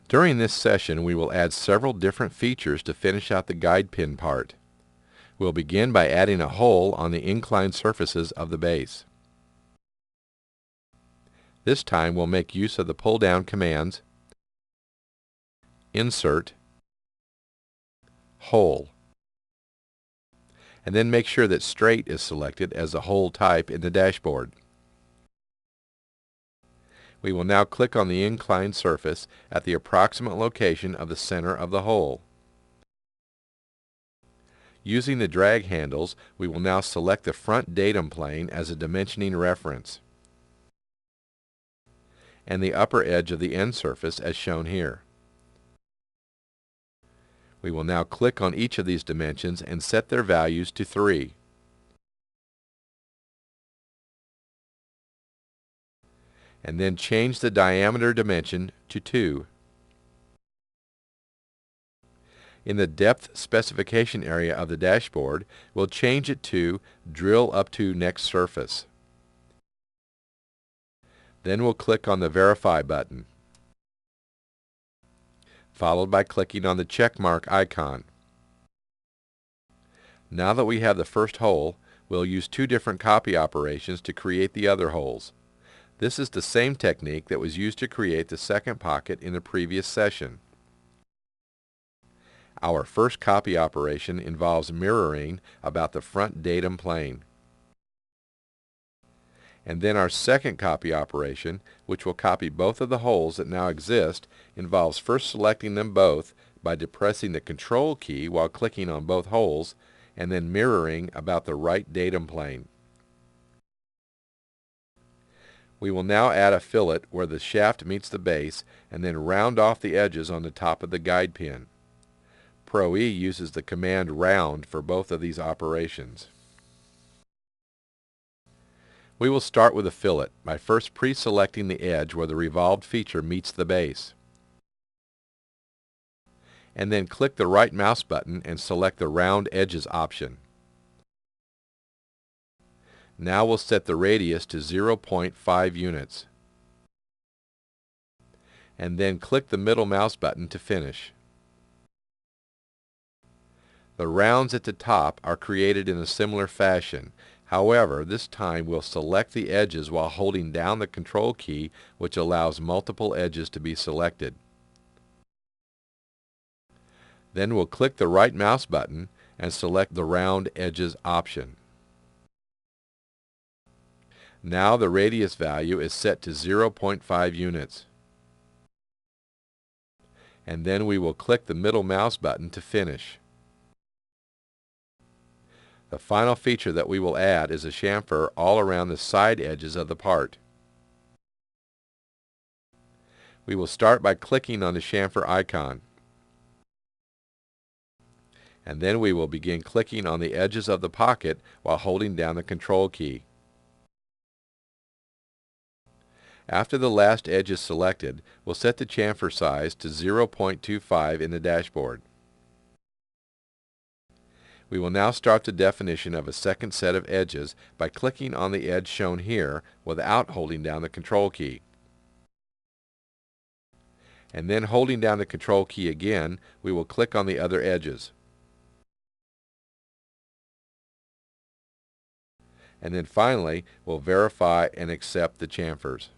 During this session, we will add several different features to finish out the guide pin part. We'll begin by adding a hole on the inclined surfaces of the base. This time we'll make use of the pull-down commands, Insert, Hole, and then make sure that Straight is selected as the hole type in the dashboard. We will now click on the inclined surface at the approximate location of the center of the hole. Using the drag handles, we will now select the front datum plane as a dimensioning reference and the upper edge of the end surface as shown here. We will now click on each of these dimensions and set their values to 3. And then change the diameter dimension to 2. In the depth specification area of the dashboard, we'll change it to Drill up to next surface. Then we'll click on the Verify button, followed by clicking on the check mark icon. Now that we have the first hole, we'll use 2 different copy operations to create the other holes. This is the same technique that was used to create the second pocket in the previous session. Our first copy operation involves mirroring about the front datum plane. And then our second copy operation, which will copy both of the holes that now exist, involves first selecting them both by depressing the Control key while clicking on both holes, and then mirroring about the right datum plane. We will now add a fillet where the shaft meets the base, and then round off the edges on the top of the guide pin. Pro-E uses the command round for both of these operations. We will start with a fillet by first pre-selecting the edge where the revolved feature meets the base. And then click the right mouse button and select the Round Edges option. Now we'll set the radius to 0.5 units. And then click the middle mouse button to finish. The rounds at the top are created in a similar fashion. However, this time we'll select the edges while holding down the Control key, which allows multiple edges to be selected. Then we'll click the right mouse button and select the Round Edges option. Now the radius value is set to 0.5 units. And then we will click the middle mouse button to finish. The final feature that we will add is a chamfer all around the side edges of the part. We will start by clicking on the chamfer icon. And then we will begin clicking on the edges of the pocket while holding down the Control key. After the last edge is selected, we'll set the chamfer size to 0.25 in the dashboard. We will now start the definition of a second set of edges by clicking on the edge shown here without holding down the Control key. And then holding down the Control key again, we will click on the other edges. And then finally, we'll verify and accept the chamfers.